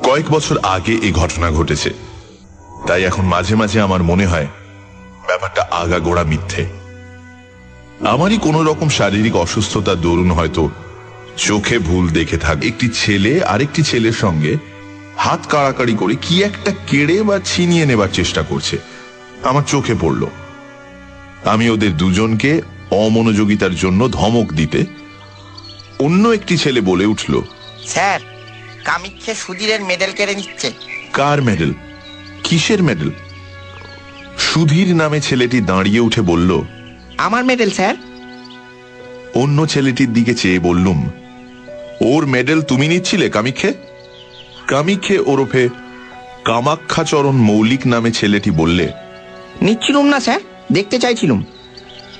কয়েক বছর আগে এই ঘটনা ঘটেছে, তাই এখন মাঝে মাঝে আমার মনে হয় ব্যাপারটা আগাগোড়া মিথ্যে। আমারই কোন রকম শারীরিক অসুস্থতার দরুন হয়তো চোখে ভুল দেখে থাক একটি ছেলে আরেকটি ছেলের সঙ্গে হাত কাড়াকাড়ি করে কি একটা কেড়ে বা ছিনিয়ে নেবার চেষ্টা করছে। আমার চোখে পড়ল। আমি ওদের দুজনকে অমনোযোগিতার জন্য ধমক দিতে অন্য একটি ছেলে বলে উঠল, স্যার, কামিক্ষে সুধীরের মেডেল কেড়ে নিচ্ছে। কার মেডেল? কিসের মেডেল? সুধীর নামে ছেলেটি দাঁড়িয়ে উঠে বলল, আমার মেডেল স্যার। অন্য ছেলেটির দিকে চেয়ে বললুম, ওর মেডেল তুমি নিচ্ছিলে কামিক্ষে? কামিক্ষে ওরফে কামাক্ষাচরণ মৌলিক নামে ছেলেটি বললে, নিচ্ছিলুম না স্যার, দেখতে চাইছিলুম।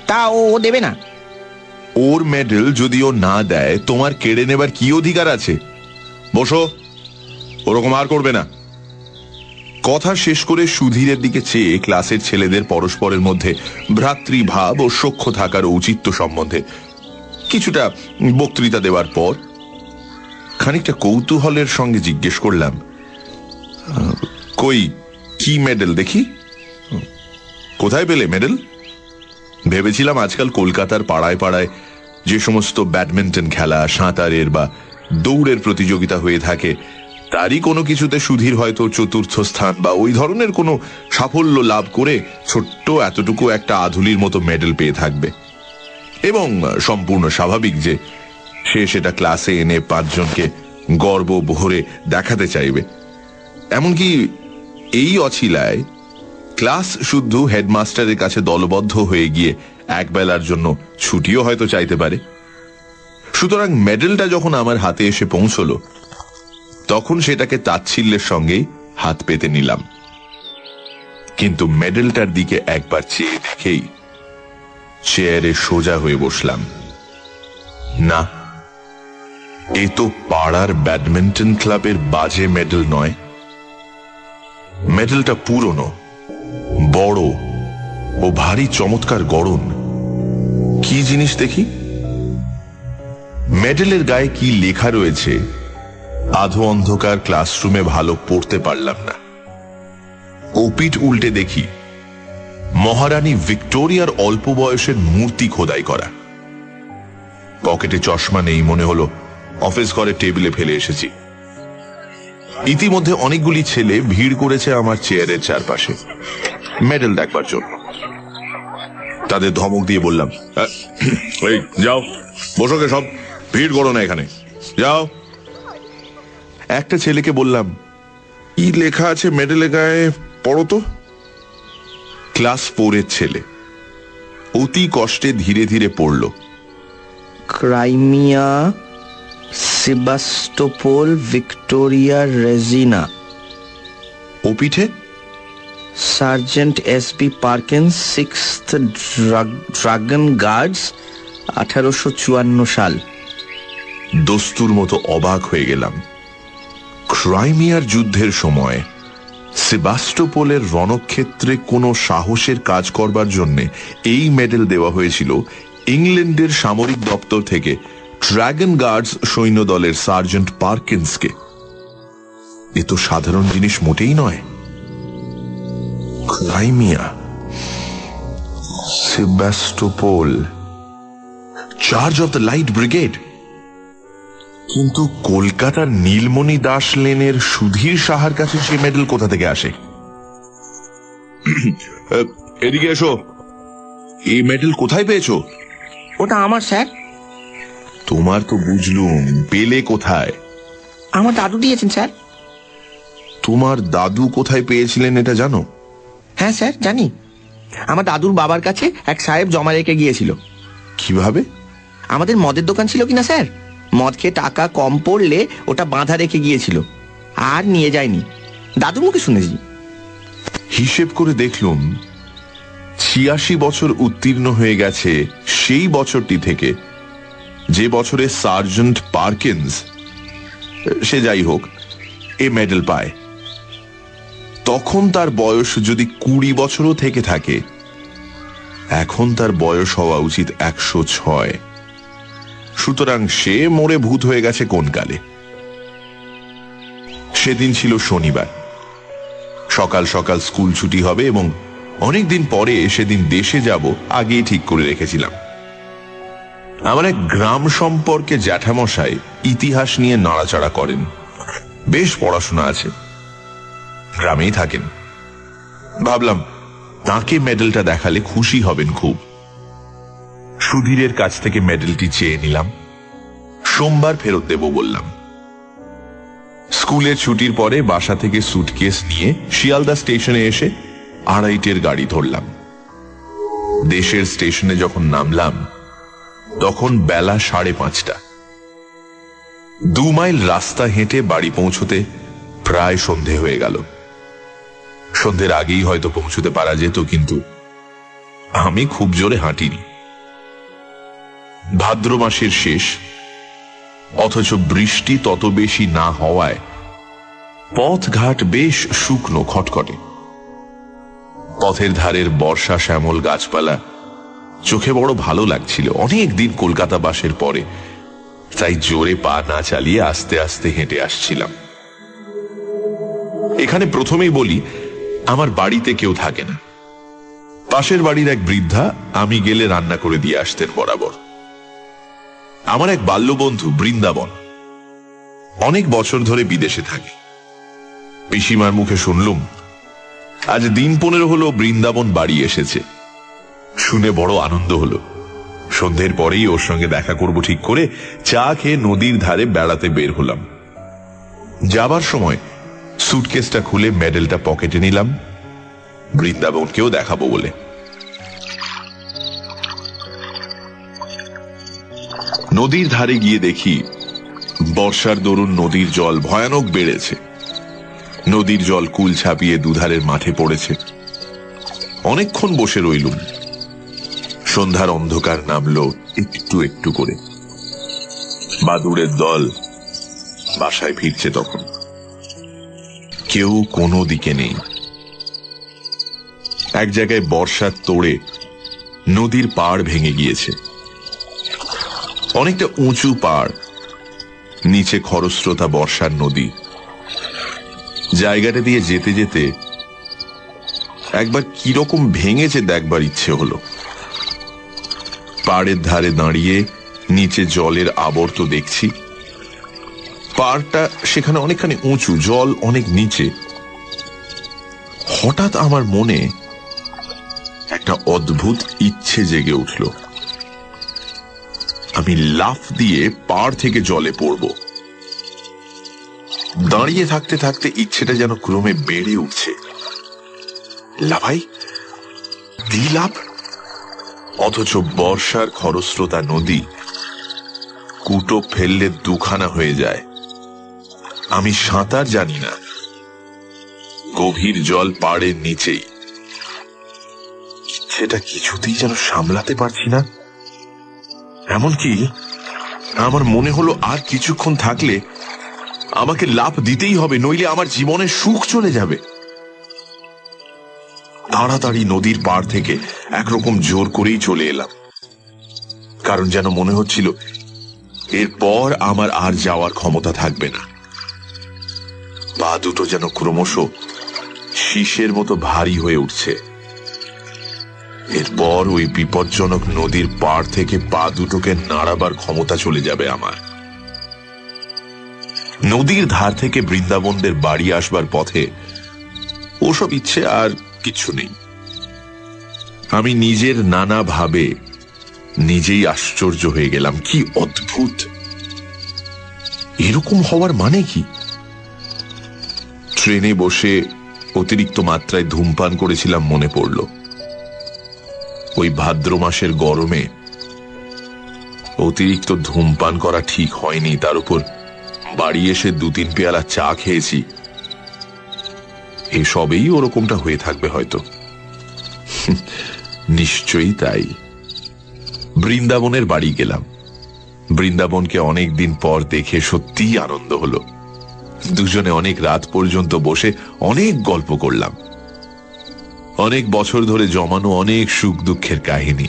তা ও দেবে না? ওর মেডেল যদি ও না দেয় তোমার কেড়ে নেবার কি অধিকার আছে? বসো, ওরকম আর করবে না। কথা শেষ করে সুধীরের দিকে চেয়ে ক্লাসের ছেলেদের পরস্পরের মধ্যে ভ্রাতৃভাব ও সখ্য থাকার ঔচিত্য সম্বন্ধে কিছুটা বক্তৃতা দেওয়ার পর খানিকটা কৌতূহলের সঙ্গে জিজ্ঞেস করলাম, কই কি মেডেল দেখি? কোথায় পেলে মেডেল? ভেবেছিলাম আজকাল কলকাতার পাড়ায় পাড়ায় যে সমস্ত ব্যাডমিন্টন খেলা, সাঁতারের বা দৌড়ের প্রতিযোগিতা হয়ে থাকে তারই কোনো কিছুতে সুধীর হয়তো চতুর্থ স্থান বা ওই ধরনের কোনো সাফল্য লাভ করে ছোট্ট এতটুকু একটা আধুলির মতো মেডেল পেয়ে থাকবে, এবং সম্পূর্ণ স্বাভাবিক যে সে সেটা ক্লাসে এনে 5 জনকে গর্ব ভরে দেখাতে চাইবে। এমনকি এই অছিলায় ক্লাস শুদ্ধ হেডমাস্টারের কাছে দলবদ্ধ হয়ে গিয়ে একবেলার জন্য ছুটিও হয়তো চাইতে পারে। সুতরাং মেডেলটা যখন আমার হাতে এসে পৌঁছলো তখন সেটাকে তাচ্ছিল্যের সঙ্গেই হাত পেতে নিলাম, কিন্তু মেডেলটার দিকে একবার চেয়ে দেখেই চেয়ারে সোজা হয়ে বসলাম। না, এ তো পাড়ার ব্যাডমিন্টন ক্লাবের বাজে মেডেল নয়। মেডেলটা পুরনো, বড় ও ভারী চমৎকার গড়ন। কি জিনিস দেখি? মেডেলের গায়ে কি লেখা রয়েছে আধো অন্ধকার ক্লাসরুমে ভালো পড়তে পারলাম না। ওপিঠ উল্টে দেখি মহারানী ভিক্টোরিয়ার অল্প বয়সের মূর্তি খোদাই করা। পকেটে চশমা নেই, মনে হলো অফিস ঘরের টেবিলে ফেলে এসেছি। ইতিমধ্যে অনেকগুলি ছেলে ভিড় করেছে আমার চেয়ারের চারপাশে মেডেল দেখবার জন্য। তাদের ধমক দিয়ে বললাম, এই যাও, বসোকে সব, ভিড় করো না এখানে, যাও। একটা ছেলেকে বললাম, কি লেখা আছে মেডেলের গায়ে, পড়ো তো। ক্লাস 4-এর ছেলে অতি কষ্টে ধীরে ধীরে পড়ল, ক্রাইমিয়া, সেবাস্টোপোল, ভিক্টোরিয়া রেজিনা। ও পিঠে sergeant SB Perkins, 6th dragon guards, 1854 সাল। দস্তুর মতো অবাক হয়ে গেলাম। ক্রাইমিয়ার যুদ্ধের সময় সেবাস্টোপোলের রণক্ষেত্রে কোনো সাহসের কাজ করবার জন্য এই মেডেল দেওয়া হয়েছিল ইংল্যান্ডের সামরিক দপ্তর থেকে ড্রাগন গার্ডস সৈন্যদলের সার্জেন্ট পার্কিন্সকে। এ তো সাধারণ জিনিস মোটেই নয়। Crimea, Sebastopol, charge of the light brigade. কিন্তু কলকাতার নীলমণি দাস লেনের সুধীর সাহার কাছে সে মেডেল কোথা থেকে আসে? এদিকে এসো, এই মেডেল কোথায় পেয়েছো? ওটা আমার স্যার। তোমার তো বুঝলুম, পেলে কোথায়? আমার দাদু দিয়েছেন স্যার। তোমার দাদু কোথায় পেয়েছিলেন এটা জানো? হ্যাঁ স্যার, জানি। আমার দাদুর বাবার কাছে এক সাহেব জমা রেখে গিয়েছিল। কিভাবে? আমাদের মদের দোকান ছিল কিনা স্যার, মদ খেয়ে টাকা কম পড়লে ওটা বাঁধা রেখে গিয়েছিল, আর নিয়ে যায়নি। দাদুর মুখে শুনেছি। হিসেব করে দেখলুম 86 বছর উত্তীর্ণ হয়ে গেছে সেই বছরটি থেকে যে বছরে সার্জেন্ট পার্কিন্স, সে যাই হোক, এ মেডেল পায়। তখন তার বয়স যদি 20 বছরও থেকে থাকে, এখন তার বয়স হওয়া উচিত 106। সুতরাং সে মরে ভূত হয়ে গেছে কোন কালে? সেদিন ছিল শনিবার। সকাল সকাল স্কুল ছুটি হবে এবং অনেকদিন পরে সেদিন দেশে যাব আগেই ঠিক করে রেখেছিলাম। আমার এক গ্রাম সম্পর্কে জ্যাঠামশাই ইতিহাস নিয়ে নাড়াচাড়া করেন, বেশ পড়াশোনা আছে, গ্রামেই থাকেন। ভাবলাম তাকে মেডেলটা দেখালে খুশি হবেন খুব। সুধীরের কাছ থেকে মেডেলটি চেয়ে নিলাম, সোমবার ফেরত দেব বললাম। স্কুলের ছুটির পরে বাসা থেকে সুটকেস নিয়ে শিয়ালদা স্টেশনে এসে 2:30 গাড়ি ধরলাম। দেশের স্টেশনে যখন নামলাম তখন বেলা 5:30। 2 মাইল রাস্তা হেঁটে বাড়ি পৌঁছতে প্রায় সন্ধে হয়ে গেল। সন্ধ্যের আগেই হয়তো পৌঁছতে পারা যেত, কিন্তু আমি খুব জোরে হাঁটিনি। ভাদ্র মাসের শেষ, অথচ বৃষ্টি তত বেশি না হওয়ায় পথঘাট বেশ শুকনো খটখটে। পথের ধারের বর্ষা শ্যামল গাছপালা চোখে বড় ভালো লাগছিল। অনেক দিন কলকাতা বাসের পরে, তাই জোরে পা না চালিয়ে আস্তে আস্তে হেঁটে আসছিলাম। এখানে প্রথমেই বলি, আমার বাড়িতে কেউ থাকে না। পাশের বাড়ির এক বৃদ্ধা আমি গেলে রান্না করে দিয়ে আসতেন বরাবর। আমার এক বাল্যবন্ধু বৃন্দাবন অনেক বছর ধরে বিদেশে থাকে। পিসিমার মুখে শুনলুম আজ দিন 15 হলো বৃন্দাবন বাড়ি এসেছে। শুনে বড় আনন্দ হলো। সন্ধ্যের পরেই ওর সঙ্গে দেখা করব ঠিক করে চা খেয়ে নদীর ধারে বেড়াতে বের হলাম। যাবার সময় সুটকেসটা খুলে মেডেলটা পকেটে নিলাম, বৃন্দাবনকেও দেখাবো বলে। নদীর ধারে গিয়ে দেখি বর্ষার দরুন নদীর জল ভয়ানক বেড়েছে। নদীর জল কুল ছাপিয়ে দুধারের মাঠে পড়েছে। অনেকক্ষণ বসে রইলুম। সন্ধ্যার অন্ধকার নামলো একটু একটু করে। বাদুড়ের দল বাসায় ফিরছে তখন। কেউ কোনো দিকে নেই। এক জায়গায় বর্ষার তোড়ে নদীর পাড় ভেঙে গিয়েছে। অনেকটা উঁচু পাড়, নিচে খরস্রোতা বর্ষার নদী। জায়গাটা দিয়ে যেতে যেতে একবার কিরকম ভেঙেছে দেখবার ইচ্ছে হলো। পাড়ের ধারে দাঁড়িয়ে নিচে জলের আবর্ত দেখছি। পাড়টা সেখানে অনেকখানি উঁচু, জল অনেক নিচে। হঠাৎ আমার মনে একটা অদ্ভুত ইচ্ছে জেগে উঠল। আমি লাফ দিয়ে পাড় থেকে জলে পড়ব। দাঁড়িয়ে থাকতে থাকতে ইচ্ছেটা যেন ক্রমে বেড়ে উঠছে। লাফাই, লাফ, অথচ বর্ষার খরস্রোতা নদী কুটো ফেললে দুখানা হয়ে যায়। আমি সাঁতার জানি না, গভীর জল পাড়ের নিচেই। ইচ্ছেটা কিছুতেই যেন সামলাতে পারছি না। এমনকি আমার মনে হলো আর কিছুক্ষণ থাকলে আমাকে লাফ দিতেই হবে, নইলে আমার জীবনের সুখ চলে যাবে। তাড়াতাড়ি নদীর পাড় থেকে একরকম জোর করেই চলে এলাম, কারণ যেন মনে হচ্ছিল এরপর আমার আর যাওয়ার ক্ষমতা থাকবে না। পা দুটো যেন ক্রমশ শীষের মতো ভারী হয়ে উঠছে। এরপর ওই বিপজ্জনক নদীর পাড় থেকে পা দুটোকে নাড়াবার ক্ষমতা চলে যাবে আমার। নদীর ধার থেকে বৃন্দাবনদের বাড়ি আসবার পথে ওসব ইচ্ছে আর কিছু নেই। আমি নিজের নানা ভাবে নিজেই আশ্চর্য হয়ে গেলাম। কি অদ্ভুত! এরকম হওয়ার মানে কি? ট্রেনে বসে অতিরিক্ত মাত্রায় ধূমপান করেছিলাম মনে পড়ল। ওই ভাদ্র মাসের গরমে অতিরিক্ত ধূমপান করা ঠিক হয়নি, তার উপর বাড়ি এসে 2-3 পেয়ালা চা খেয়েছি। এসবেই ওরকমটা হয়ে থাকবে হয়তো। নিশ্চয়ই তাই। বৃন্দাবনের বাড়ি গেলাম। বৃন্দাবনকে অনেক দিন পর দেখে সত্যিই আনন্দ হলো। দুজনে অনেক রাত পর্যন্ত বসে অনেক গল্প করলাম। অনেক বছর ধরে জমানো অনেক সুখ দুঃখের কাহিনী।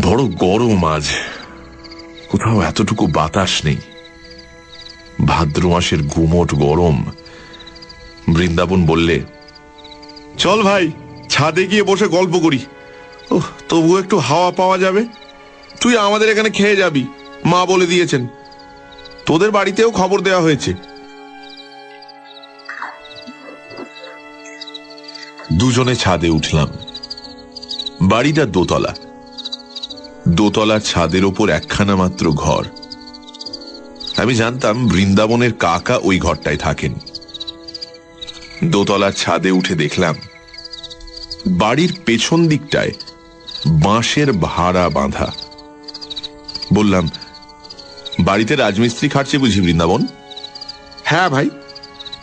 বড় গরম আজ, কোথাও এতটুকু বাতাস নেই। ভাদ্র মাসের গুমোট গরম। বৃন্দাবন বললে, চল ভাই, ছাদে গিয়ে বসে গল্প করি। ওহ, তবুও একটু হাওয়া পাওয়া যাবে। তুই আমাদের এখানে খেয়ে যাবি, মা বলে দিয়েছেন। তোদের বাড়িতেও খবর দেওয়া হয়েছে। দুজনে ছাদে উঠলাম। বাড়িটা দোতলা। দোতলার ছাদের ওপর একখানা মাত্র ঘর। আমি জানতাম বৃন্দাবনের কাকা ওই ঘরটায় থাকেন। দোতলার ছাদে উঠে দেখলাম বাড়ির পেছন দিকটায় বাঁশের ভাড়া বাঁধা। বললাম, বাড়িতে রাজমিস্ত্রি খাটছে বুঝি বৃন্দাবন? হ্যাঁ ভাই,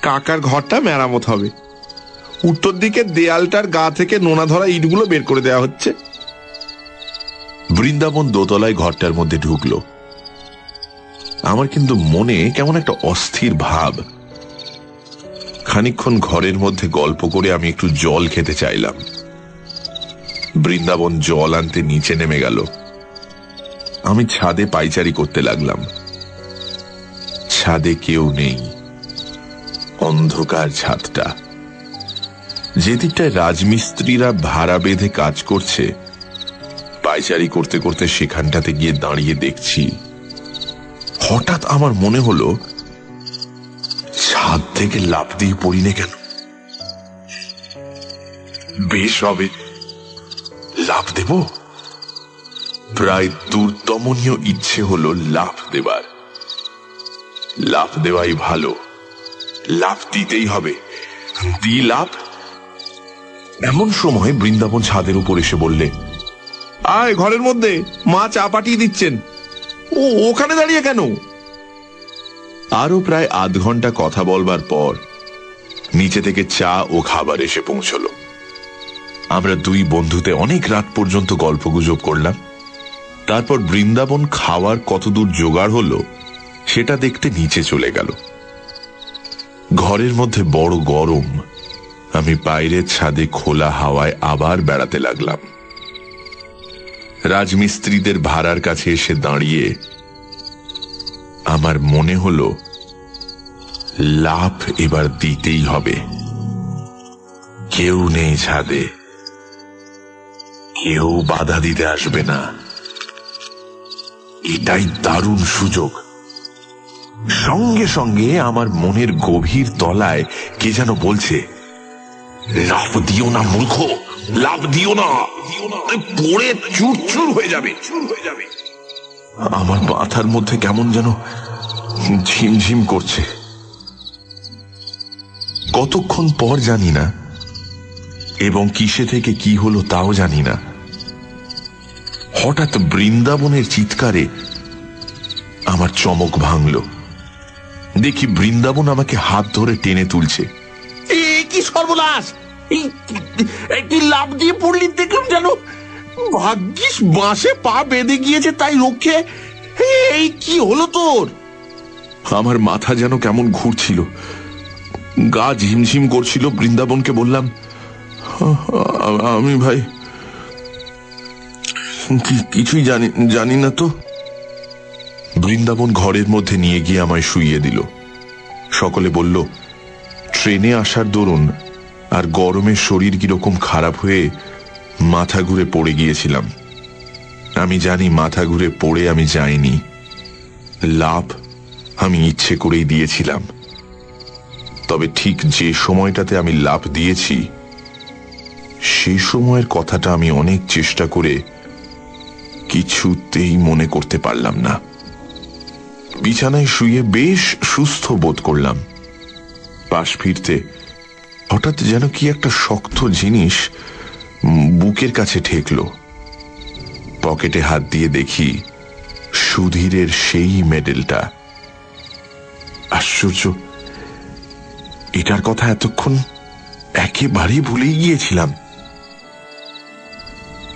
কাকার ঘরটা মেরামত হবে। উত্তর দিকে দেয়ালটার গা থেকে নোনা ধরা ইটগুলো বের করে দেওয়া হচ্ছে। বৃন্দাবন দোতলায় ঘরটার মধ্যে ঢুকলো। আমার কিন্তু মনে কেমন একটা অস্থির ভাব। খানিকক্ষণ ঘরের মধ্যে গল্প করে আমি একটু জল খেতে চাইলাম। বৃন্দাবন জল আনতে নিচে নেমে গেল। আমি ছাদে পাইচারি করতে লাগলাম। ছাদে কেউ নেই, অন্ধকার ছাদটা। যেদিকটায় রাজমিস্ত্রিরা ভাড়া বেঁধে কাজ করছে, পাইচারি করতে করতে সেখানটাতে গিয়ে দাঁড়িয়ে দেখছি। হঠাৎ আমার মনে হলো, ছাদ থেকে লাফ দিয়ে পড়ি না কেন? বেশ হবে, লাফ দেব। প্রায় দুর্দমনীয় ইচ্ছে হলো লাফ দেবার। লাফ দেওয়াই ভালো, লাফ দিতেই হবে। দি লাফ। এমন সময় বৃন্দাবন ছাদের উপর এসে বললে, আয় ঘরের মধ্যে, মা চা পাঠিয়ে দিচ্ছেন। ও ওখানে দাঁড়িয়ে কেন? আরো প্রায় আধ ঘন্টা কথা বলবার পর নিচে থেকে চা ও খাবার এসে পৌঁছলো। আমরা দুই বন্ধুতে অনেক রাত পর্যন্ত গল্পগুজব করলাম। তারপর বৃন্দাবন খাওয়ার কতদূর জোগাড় হলো সেটা দেখতে নিচে চলে গেল। ঘরের মধ্যে বড় গরম। আমি বাইরের ছাদে খোলা হাওয়ায় আবার বেড়াতে লাগলাম। রাজমিস্ত্রিদের ভাড়ার কাছে এসে দাঁড়িয়ে আমার মনে হলো, লাফ এবার দিতেই হবে। কেউ নেই ছাদে, কেউ বাধা দিতে আসবে না। এটাই দারুণ সুযোগ। সঙ্গে সঙ্গে আমার মনের গভীর তলায় কে যেন বলছে, লাফ দিও না মূর্খ, লাফ দিও না, পড়ে চুরচুর হয়ে যাবে। আমার মাথার মধ্যে কেমন যেন ঝিমঝিম করছে। কতক্ষণ পর জানি না, এবং কিসে থেকে কি হলো তাও জানি না, হঠাৎ বৃন্দাবনের চিৎকারে আমার চমক ভাঙল। দেখি বৃন্দাবন আমাকে হাত ধরে টেনে তুলছে। কি সর্বনাশ! তুই লাফ দিয়ে পড়লি দেখলাম, যেন ভাগ্যিস বাঁশে পা বেঁধে গিয়েছে, তাই রক্ষে। এই কি হলো তোর? আমার মাথা যেন কেমন ঘুরছিল, গা ঝিমঝিম করছিল। বৃন্দাবনকে বললাম, আমি ভাই কিছুই জানি না তো। বৃন্দাবন ঘরের মধ্যে নিয়ে গিয়ে আমায় শুইয়ে দিল। সকলে বলল, ট্রেনে আসার দরুন আর গরমে শরীর কিরকম খারাপ হয়ে মাথা ঘুরে পড়ে গিয়েছিলাম। আমি জানি মাথা ঘুরে পড়ে আমি যাইনি, লাফ আমি ইচ্ছে করেই দিয়েছিলাম। তবে ঠিক যে সময়টাতে আমি লাফ দিয়েছি, সেই সময়ের কথাটা আমি অনেক চেষ্টা করে কিছুতেই মনে করতে পারলাম না। বিছানায় শুয়ে বেশ সুস্থ বোধ করলাম। পাশ ফিরতে হঠাৎ যেন কি একটা শক্ত জিনিস বুকের কাছে ঠেকল। পকেটে হাত দিয়ে দেখি সুধীরের সেই মেডেলটা। আশ্চর্য, এটার কথা এতক্ষণ একেবারেই ভুলেই গিয়েছিলাম।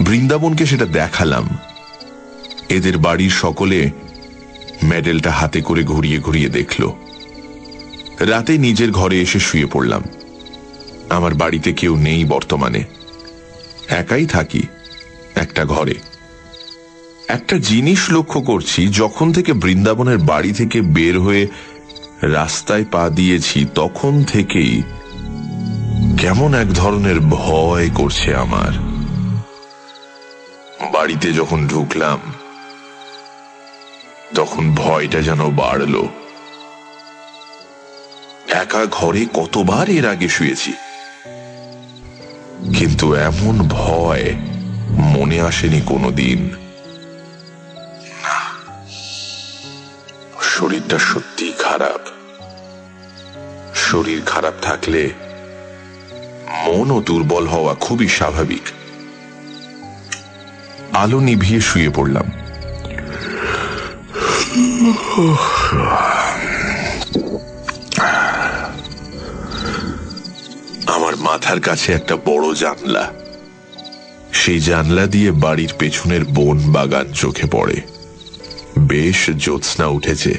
বৃন্দাবনকে সেটা দেখালাম। এদের বাড়ির সকলে মেডেলটা হাতে করে ঘুরিয়ে ঘুরিয়ে দেখল। রাতে নিজের ঘরে এসে শুয়ে পড়লাম। আমার বাড়িতে কেউ নেই বর্তমানে, একাই থাকি একটা ঘরে। একটা জিনিস লক্ষ্য করছি, যখন থেকে বৃন্দাবনের বাড়ি থেকে বের হয়ে রাস্তায় পা দিয়েছি তখন থেকেই কেমন এক ধরনের ভয় করছে আমার। বাড়িতে যখন ঢুকলাম তখন ভয়টা যেন বাড়ল। একা ঘরে কতবার এর আগে শুয়েছি, কিন্তু এমন ভয় মনে আসেনি কোনোদিন। শরীরটা সত্যি খারাপ। শরীর খারাপ থাকলে মনও দুর্বল হওয়া খুবই স্বাভাবিক। আলো নিভিয়ে শুয়ে পড়লাম। আমার মাথার কাছে একটা বড় জানলা। সেই জানলা দিয়ে বাড়ির পেছনের বন বাগান চোখে পড়ে। বেশ জ্যোৎস্না উঠেছে,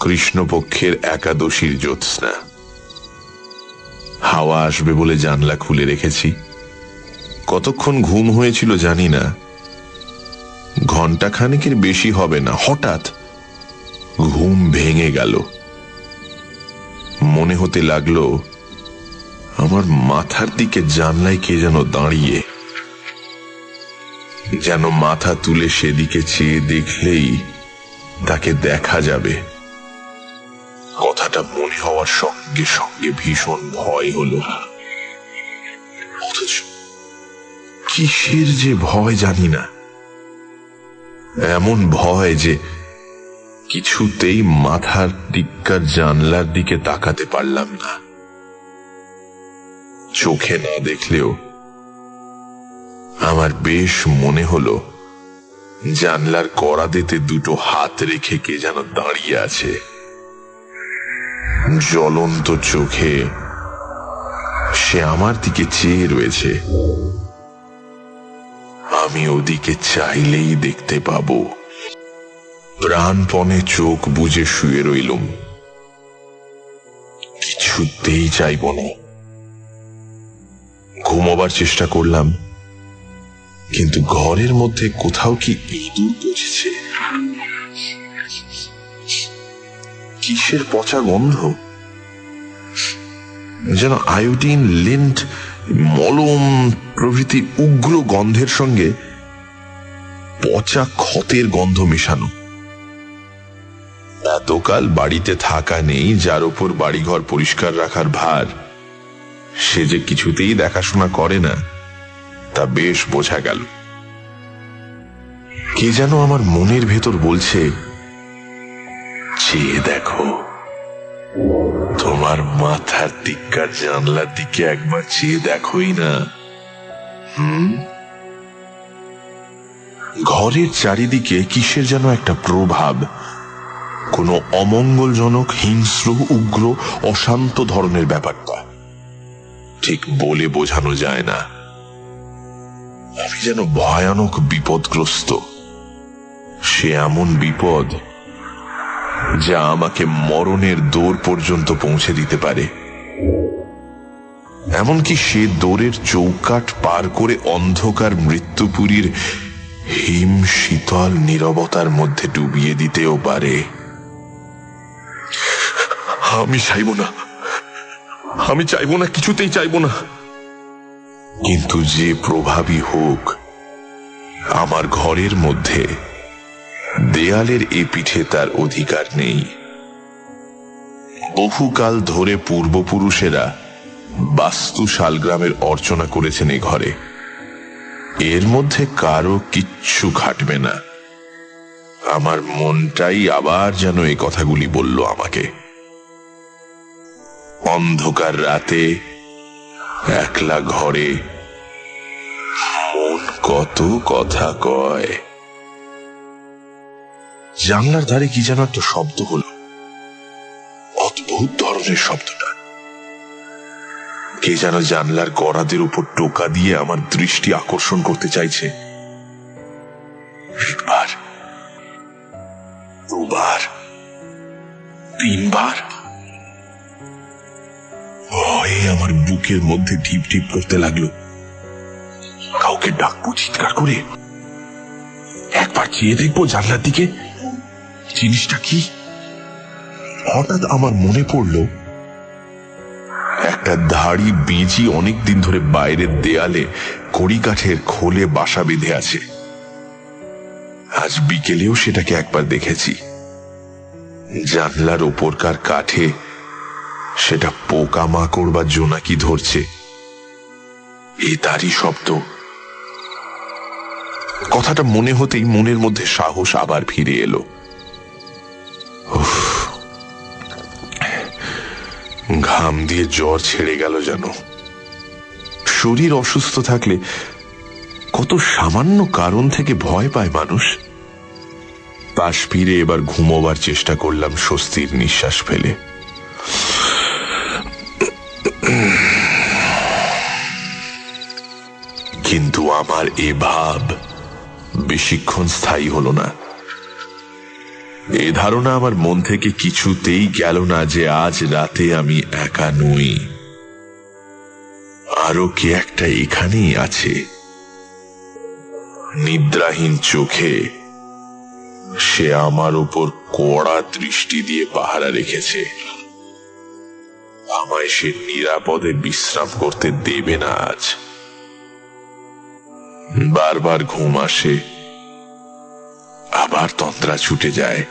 কৃষ্ণপক্ষের একাদশীর জ্যোৎস্না। হাওয়া আসবে বলে জানলা খুলে রেখেছি। কতক্ষণ ঘুম হয়েছিল জানি না, ঘন্টা খানেকের বেশি হবে না। হঠাৎ ঘুম ভেঙে গেল। মনে হতে লাগলো আমার মাথার দিকে জানলায় কে যেন দাঁড়িয়ে। যেন মাথা তুলে সেদিকে চেয়ে দেখলেই তাকে দেখা যাবে। কথাটা মনে হওয়ার সঙ্গে সঙ্গে ভীষণ ভয় হলো। অথচ কিসের যে ভয় জানি না। এমন ভয় যে কিছুতেই মাথার দিককার জানলার দিকে তাকাতে পারলাম না। চোখে না দেখলেও আমার বেশ মনে হলো জানলার কড়াদেতে দুটো হাত রেখে কে যেন দাঁড়িয়ে আছে। জ্বলন্ত চোখে সে আমার দিকে চেয়ে রয়েছে। আমি ওদিকে চাইলেই দেখতে পাবো। প্রাণপণে চোখ বুজে শুয়ে রইলুম। কিছুতেই চাইব না। ঘুমোবার চেষ্টা করলাম, কিন্তু ঘরের মধ্যে কোথাও কি ইঁদুর পচেছে? কিসের পচা গন্ধ? যেন আয়োডিন, লিন্ট, মলম প্রভৃতি উগ্র গন্ধের সঙ্গে পচা ক্ষতের গন্ধ মেশানো। এতকাল বাড়িতে থাকা নেই, যার উপর বাড়িঘর পরিষ্কার রাখার ভার, সে যে কিছুতেই দেখাশোনা করে না তা বেশ বোঝা গেল। কে যেন আমার মনের ভেতর বলছে, চেয়ে দেখো, তোমার মাথার দিককার জানলার দিকে একবার চেয়ে দেখোই না। ঘরের চারিদিকে কিসের যেন একটা প্রভাব, কোনো অমঙ্গলজনক, হিংস্র, উগ্র, অশান্ত ধরনের ব্যাপারটা। ঠিক বলে বোঝানো যায় না। আমি যেন ভয়ানক বিপদগ্রস্ত। সে এমন বিপদ যা আমাকে মরণের দোর পর্যন্ত পৌঁছে দিতে পারে। এমনকি সে দোরের চৌকাঠ পার করে অন্ধকার মৃত্যুপুরীর হিম শীতল নীরবতার মধ্যে ডুবিয়ে দিতেও পারে। আমি চাইব না, আমি চাইব না, কিছুতেই চাইব না। কিন্তু যে প্রভাবই হোক, আমার ঘরের মধ্যে দেয়ালের এ পিঠে তার অধিকার নেই। বহুকাল ধরে পূর্বপুরুষেরা বাস্তু শালগ্রামের অর্চনা করেছেন এ ঘরে। এর মধ্যে কারো কিচ্ছু খাটবে না। আমার মনটাই আবার যেন এই কথাগুলি বলল আমাকে। অন্ধকার রাতে একলা ঘরে মন কত কথা কয়। জানলার ধারে কি যেন একটা শব্দ হলো, অদ্ভুত ধরনের শব্দটা। কে যেন জানলার কড়াদের উপর টোকা দিয়ে আমার দৃষ্টি আকর্ষণ করতে চাইছে। একবার, দুবার, তিনবার। ভয়ে আমার বুকের মধ্যে ঢিপ ঢিপ করতে লাগলো। কাউকে ডাকবো চিৎকার করে, একবার চেয়ে দেখবো জানলার দিকে, জিনিসটা কি? হঠাৎ আমার মনে পড়ল একটা ধাড়ি বেজি অনেকদিন ধরে বাইরের দেয়ালে কড়িকাঠের খোলে বাসা বেঁধে আছে। আজ বিকেলেও সেটাকে একবার দেখেছি। জানলার ওপরকার কাঠে সেটা পোকামাকড় বা জোনাকি ধরছে, এ তারই শব্দ। কথাটা মনে হতেই মনের মধ্যে সাহস আবার ফিরে এলো। ঘাম দিয়ে জ্বর ছেড়ে গেল যেন। শরীর অসুস্থ থাকলে কত সামান্য কারণ থেকে ভয় পায় মানুষ। পাশ ফিরে এবার ঘুমোবার চেষ্টা করলাম স্বস্তির নিঃশ্বাস ফেলে। কিন্তু আমার এ ভাব বেশিক্ষণ স্থায়ী হলো না। এ ধারণা আমার মন থেকে কিছুতেই গেল না যে আজ রাতে আমি একা নই, আরো কে একটা এখানেই আছে। নিদ্রাহীন চোখে সে আমার উপর কড়া দৃষ্টি দিয়ে পাহারা রেখেছে। আমায় সে নিরাপদে বিশ্রাম করতে দেবে না আজ। বারবার ঘুম আসে, আবার তন্দ্রা ছুটে যায়।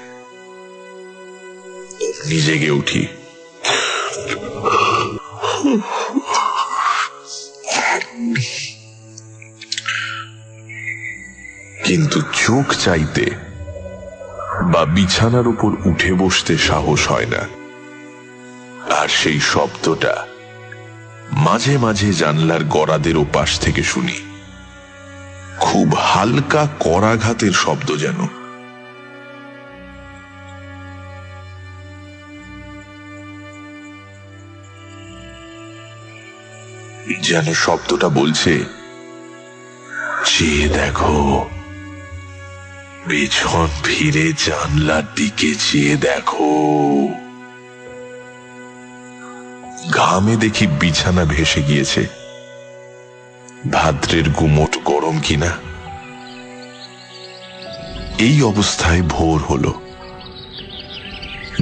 জেগে উঠি। কিন্তু চোখ চাইতে বা বিছানার উপর উঠে বসতে সাহস হয় না। আর সেই শব্দটা মাঝে মাঝে জানলার গরাদের ওপাশ থেকে শুনি, খুব হালকা করাঘাতের শব্দ যেন। যেন শব্দটা বলছে, চেয়ে দেখো, পেছন ফিরে জানলার দিকে চেয়ে দেখো। ঘামে দেখি বিছানা ভেসে গিয়েছে। ভাদ্রের গুমোট গরম কিনা। এই অবস্থায় ভোর হলো,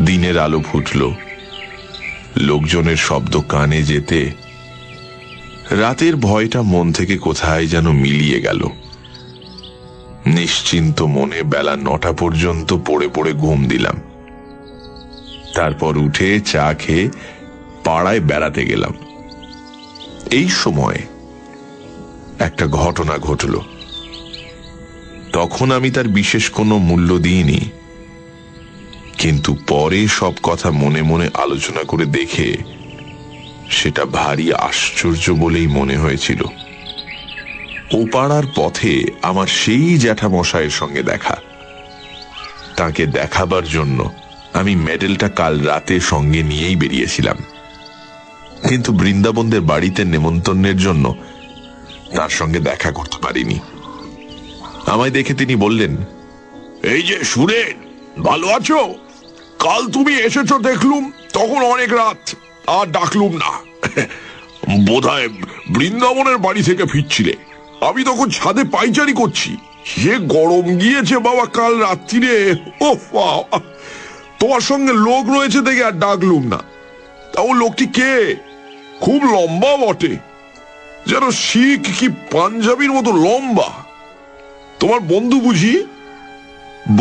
দিনের আলো ফুটল। লোকজনের শব্দ কানে যেতে রাতের ভয়টা মন থেকে কোথায় যেন মিলিয়ে গেল। নিশ্চিন্ত মনে বেলা 9টা পর্যন্ত পড়ে পড়ে ঘুম দিলাম। তারপর উঠে চা খেয়ে পাড়ায় বেড়াতে গেলাম। এই সময় একটা ঘটনা ঘটল। তখন আমি তার বিশেষ কোনো মূল্য দিইনি, কিন্তু পরে সব কথা মনে মনে আলোচনা করে দেখে সেটা ভারী আশ্চর্য বলেই মনে হয়েছিল। ও পাড়ার পথে আমার সেই জ্যাঠামশাইয়ের সঙ্গে দেখা। তাকে দেখাবার জন্য আমি মেডেলটা কাল রাতে সঙ্গে নিয়েই বেরিয়েছিলাম, কিন্তু বৃন্দাবনদের বাড়িতে নেমন্তন্নের জন্য তার সঙ্গে দেখা করতে পারিনি। আমায় দেখে তিনি বললেন, এই যে সুরেন, ভালো আছো? কাল তুমি এসেছো দেখলুম, তখন অনেক রাত, আর ডাকলুম না। বোধহয় বৃন্দাবনের বাড়ি থেকে ফিরছিলে। আমি তখন ছাদে পাইচারি করছি। সে গরম গিয়েছে বাবা কাল রাত্রিরে। ও তোমার সঙ্গে লোক রয়েছে দেখে আর ডাকলুম না। তাও লোকটি কে? খুব লম্বা বটে, যেন শিখ কি পাঞ্জাবির মতো লম্বা। তোমার বন্ধু বুঝি?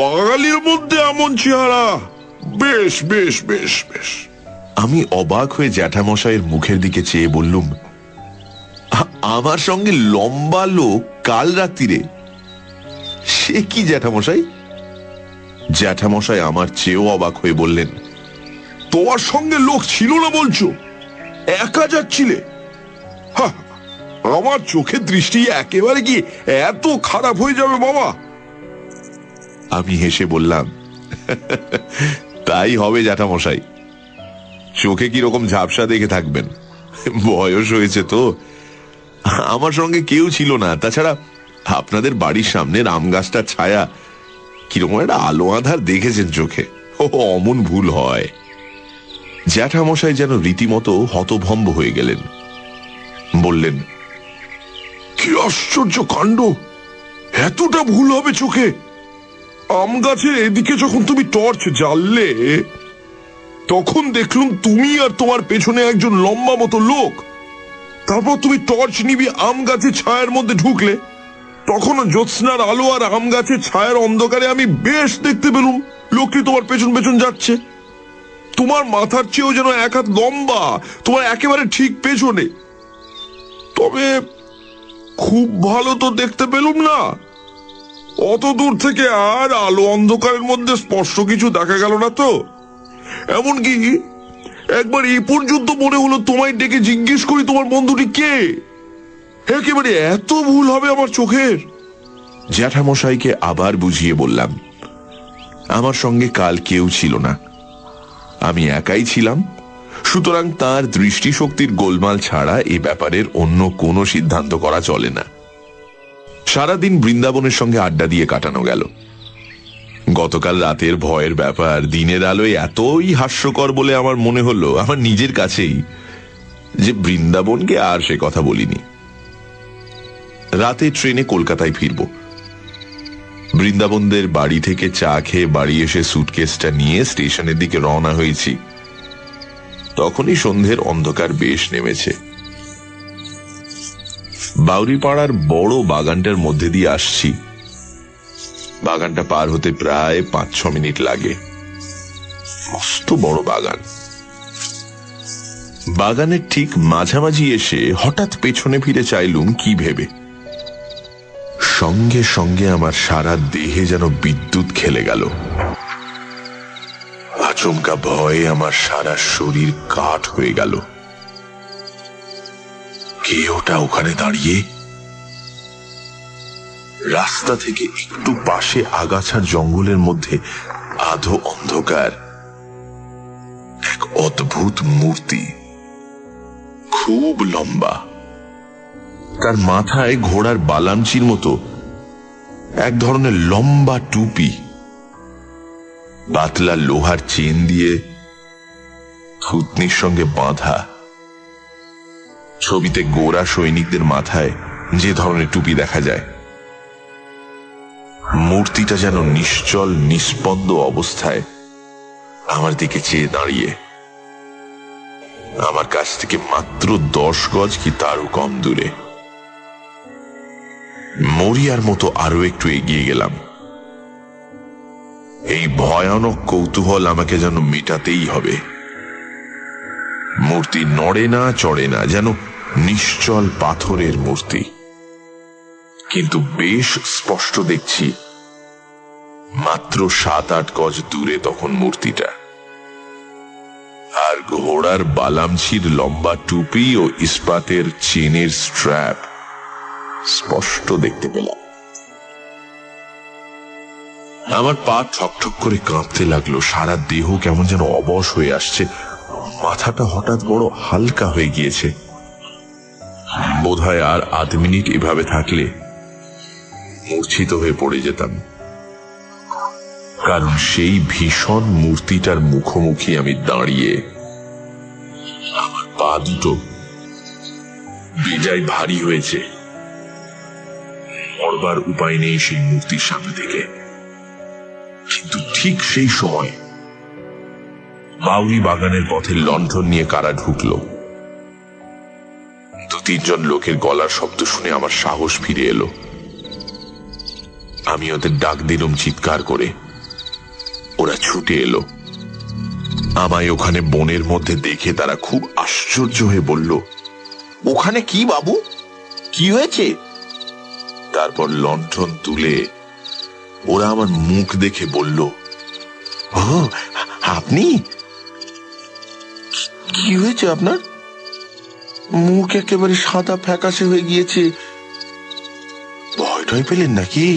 বাঙালির মধ্যে এমন চেহারা, বেশ বেশ বেশ বেশ। আমি অবাক হয়ে জ্যাঠামশাইয়ের মুখের দিকে চেয়ে বললুম, আমার সঙ্গে লম্বা লোক কাল রাত্রিরে? সে কি জ্যাঠামশাই? জ্যাঠামশাই আমার চেয়েও অবাক হয়ে বললেন, তোমার সঙ্গে লোক ছিল না বলছো? একা যাচ্ছিলে? আমার চোখের দৃষ্টি একেবারে কি এত খারাপ হয়ে যাবে বাবা? আমি হেসে বললাম, তাই হবে জ্যাঠামশাই। চোখে কিরকম ঝাপসা দেখে থাকবেন, বয়স হয়েছে তো। আমার সঙ্গে কেউ ছিল না। তাছাড়া আপনাদের বাড়ির সামনের আম গাছটার ছায়া কিরকম একটা আলো আধার দেখেছেন চোখে। অমন ভুল হয়। জ্যাঠামশাই যেন রীতিমতো হতভম্ব হয়ে গেলেন। বললেন, কি আশ্চর্য কাণ্ড! এতটা ভুল হবে চোখে? আম গাছের এদিকে যখন তুমি টর্চ জ্বাললে, তখন দেখলুম তুমি আর তোমার পেছনে একজন লম্বা মতো লোক। তারপর তুমি টর্চ নিবি আম গাছের ছায়ার মধ্যে ঢুকলে। তখনও জ্যোৎস্নার আলো আর আম গাছের ছায়ার অন্ধকারে আমি বেশ দেখতে পেলুম লোকটি তোমার পেছন পেছন যাচ্ছে। তোমার মাথার চেয়েও যেন এক হাত লম্বা, তোমার একেবারে ঠিক পেছনে। তবে খুব ভালো তো দেখতে পেলুম না। অত দূর থেকে আর আলো অন্ধকারের মধ্যে স্পষ্ট কিছু দেখা গেল না তো। এমনকি একবার এই পর্যন্ত মনে হলো তোমায় ডেকে জিজ্ঞেস করি তোমার বন্ধুটি কে। একেবারে এত ভুল হবে আমার চোখের। জ্যাঠামশাইকে আবার বুঝিয়ে বললাম, আমার সঙ্গে কাল কেউ ছিল না, আমি একাই ছিলাম। সুতরাং তার দৃষ্টিশক্তির গোলমাল ছাড়া এ ব্যাপারের অন্য কোনো সিদ্ধান্ত করা চলে না। সারাদিন বৃন্দাবনের সঙ্গে আড্ডা দিয়ে কাটানো গেল। গতকাল রাতের ভয়ের ব্যাপার দিনের আলোয় এতই হাস্যকর বলে আমার মনে হলো আমার নিজের কাছেই, যে বৃন্দাবনকে আর সে কথা বলিনি। রাতে ট্রেনে কলকাতায় ফিরব। বৃন্দাবনদের বাড়ি থেকে চা খেয়ে বাড়ি এসে সুটকেসটা নিয়ে স্টেশনের দিকে রওনা হয়েছি। তখনই সন্ধ্যের অন্ধকার বেশ নেমেছে। বাউরিপাড়ার বড় বাগানটার মধ্যে দিয়ে আসছি। বাগানটা পার হতে প্রায় 5-6 মিনিট লাগে। মস্ত বড় বাগান। বাগানের ঠিক মাঝামাঝি এসে হঠাৎ পেছনে ফিরে চাইলুম কি ভেবে। সঙ্গে সঙ্গে আমার সারা দেহে যেন বিদ্যুৎ খেলে গেল। আচমকা ভয়ে আমার সারা শরীর কাঠ হয়ে গেল। কে ওটা ওখানে দাঁড়িয়ে? রাস্তা থেকে একটু পাশে আগাছার জঙ্গলের মধ্যে আধো অন্ধকার এক অদ্ভুত মূর্তি, খুব লম্বা। তার মাথায় ঘোড়ার বালামচির মতো এক ধরনের লম্বা টুপি, পাতলা লোহার চেন দিয়ে থুতনির সঙ্গে বাঁধা। ছবিতে গোরা সৈনিকদের মাথায় যে ধরনের টুপি দেখা যায়। মূর্তিটা যেন নিশ্চল নিস্পন্দ অবস্থায় আমার দিকে চেয়ে দাঁড়িয়ে, আমার কাছ থেকে মাত্র 10 গজ কি তারও কম দূরে। মরিয়ার মতো আরো একটু এগিয়ে গেলাম। এই ভয়ানক কৌতূহল আমাকে যেন মেটাতেই হবে। মূর্তি নড়ে না চড়ে না, যেন নিশ্চল পাথরের মূর্তি। কিন্তু বেশ স্পষ্ট দেখছি মাত্র 7-8 গজ দূরে তখন মূর্তিটা। আর ঘোড়ার বালামছির লম্বা টুপি ও ইস্পাতের চেনের স্ট্র্যাপ স্পষ্ট দেখতে পেলাম। আমার পা ঠকঠক করে কাঁপতে লাগলো, সারা দেহ কেমন যেন অবশ হয়ে আসছে, মাথাটা হঠাৎ বড় হালকা হয়ে গিয়েছে। বোধহয় আর আধ মিনিট এভাবে থাকলে মূর্ছিত হয়ে পড়ে যেতাম। কারণ সেই ভীষণ মূর্তিটার মুখোমুখি আমি দাঁড়িয়ে, আমার পা দুটো বেজায় ভারী হয়েছে। মরবার উপায় নেই সেই মূর্তির সামনে থেকে। কিন্তু ঠিক সেই সময় বাউরি বাগানের পথে লণ্ঠন নিয়ে কারা ঢুকলো। 2-3 জন লোকের গলার শব্দ শুনে আমার সাহস ফিরে এলো। আমি ওদের ডাক দিলুম চিৎকার করে। ওরা ছুটে এলো। আমায় ওখানে বনের মধ্যে দেখে তারা খুব আশ্চর্য হয়ে বলল, ওখানে কি বাবু, কি হয়েছে? তারপর লণ্ঠন তুলে ওরা আমার মুখ দেখে বলল, ও আপনি? কি হয়েছে আপনার? মুখ একেবারে সাদা ফ্যাকাশে হয়ে গিয়েছে। ভয় টয় পেলেন নাকি?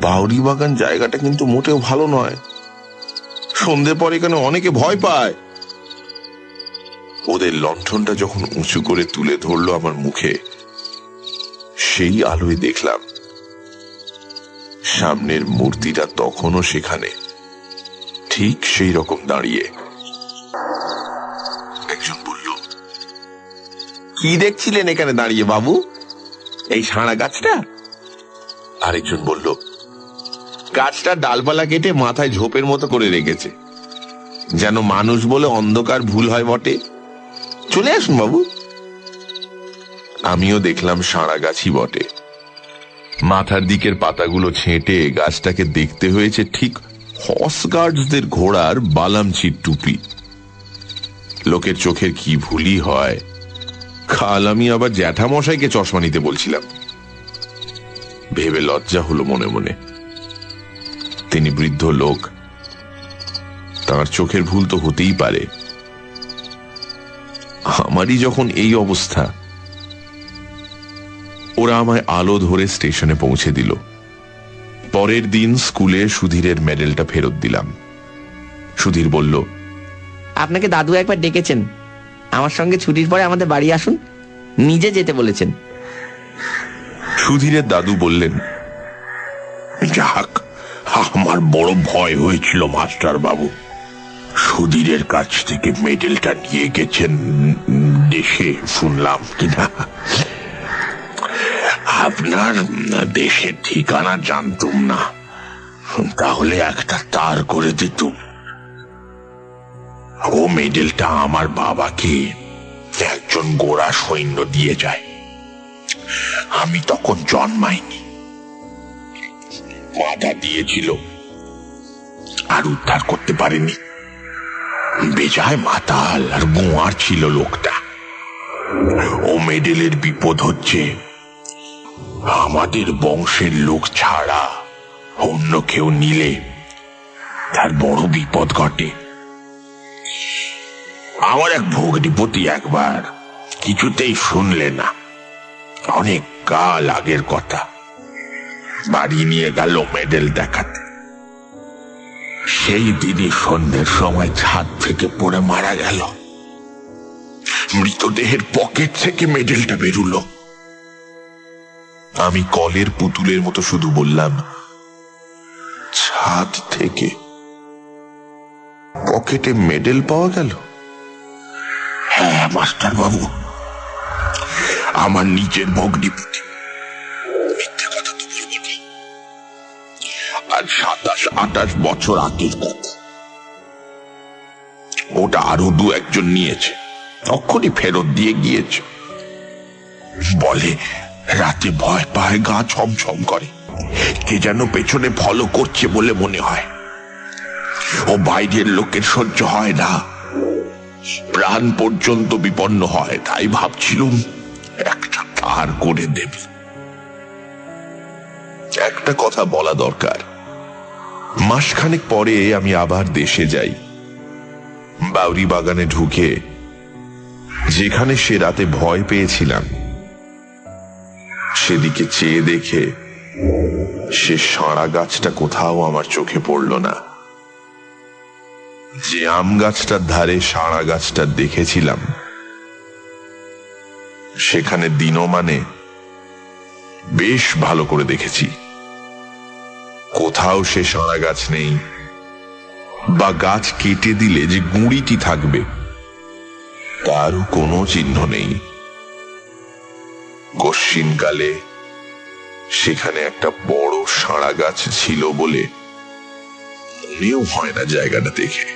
বাউরি বাগান জায়গাটা কিন্তু মোটেও ভালো নয়। সন্ধে পরে এখানে অনেকে ভয় পায়। ওদের লণ্ঠনটা যখন উঁচু করে তুলে ধরলো আমার মুখে, সেই আলোয় দেখলাম সামনের মূর্তিটা তখনও সেখানে, ঠিক সেই রকম দাঁড়িয়ে। একজন বলল, কি দেখছিলেন এখানে দাঁড়িয়ে বাবু? এই সাড়া গাছটা? আরেকজন বলল, গাছটা ডালপালা কেটে মাথায় ঝোপের মতো করে রেখেছে, যেন মানুষ বলে অন্ধকার ভুল হয় বটে। চলে আসুন বাবু। আমিও দেখলাম সারা গাছই বটে। মাথার দিকের পাতাগুলো ছেঁটে গাছটাকে দেখতে হয়েছে ঠিক হর্স গার্ডসদের ঘোড়ার বালামচির টুপি। লোকের চোখের কি ভুলই হয়, কাল আমি আবার জ্যাঠামশাইকে চশমা নিতে বলছিলাম। ভেবে লজ্জা হলো মনে মনে। তিনি বৃদ্ধ লোক, তার চোখের ভুল তো হতেই পারে। আমারই যখন এই অবস্থা। ওরা আমায় আলো ধরে স্টেশনে পৌঁছে দিল। পরের দিন স্কুলে সুধীরের মেডেলটা ফেরত দিলাম। সুধীর বলল, আপনাকে দাদু একবার ডেকেছেন, আমার সঙ্গে ছুটির পরে আমাদের বাড়ি আসুন, নিজে যেতে বলেছেন। সুধীরের দাদু বললেন, যাক, আমার বড় ভয় হয়েছিল মাস্টার বাবু। সুধীরের কাছ থেকে মেডেলটা নিয়ে গেছেন দেশে, শুনলাম কিনা। আপনার দেশের ঠিকানা জানতুম না, তাহলে একটা তার করে দিতুম। ও মেডেলটা আমার বাবাকে একজন গোড়া সৈন্য দিয়ে যায়, আমি তখন জন্মাইনি। বাধা দিয়েছিল আর উদ্ধার করতে পারেনি। বেজায় মাতাল আর গোয়ার ছিল লোকটা। ও মেডেলের বিপদ হচ্ছে আমাদের বংশের লোক ছাড়া অন্য কেউ নিলে তার বড় বিপদ ঘটে। আমার এক ভগ্নিপতি একবার কিছুতেই শুনলে না, অনেক কাল আগের কথা। বাড়ি নিয়ে গেল মেডেল দেখাতে। সেই দিনই সন্ধ্যের সময় ছাদ থেকে পড়ে মারা গেল। মৃতদেহের পকেট থেকে মেডেলটা বেরুলো। আমি কলের পুতুলের মতো শুধু বললাম, ছাদ থেকে পকেটে মেডেল পাওয়া গেল? হ্যাঁ মাস্টার বাবু, আমার নিজের ভগ্নিপতি। মিথ্যে কথা তো বলবো না। আর 27-28 বছর আগের কথা। ওটা আরো 2-1 নিয়েছে, তখনই ফেরত দিয়ে গিয়েছে। বলে রাতে ভয় পায়, গা ছমছম করে, কে যেন পেছনে ফলো করছে বলে মনে হয়। ও বাইরের লোকের সহ্য হয় না, প্রাণ পর্যন্ত বিপন্ন হয়। তাই ভাবছিলুম একটা তার করে দেব। একটা কথা বলা দরকার। মাসখানেক পরে আমি আবার দেশে যাই। বাউরি বাগানে ঢুকে যেখানে সে রাতে ভয় পেয়েছিলাম, সেদিকে চেয়ে দেখে সে সাঁড়া গাছটা কোথাও আমার চোখে পড়ল না। যে আম গাছটার ধারে সাঁড়া গাছটা দেখেছিলাম, সেখানে দিনমানে বেশ ভালো করে দেখেছি। কোথাও সে সাঁড়া গাছ নেই, বা গাছ কেটে দিলে যে গুঁড়িটি থাকবে তারও কোনো চিহ্ন নেই। কশ্চিনকালে সেখানে একটা বড় সাঁড়া গাছ ছিল বলে মনেও হয় না জায়গাটা দেখে।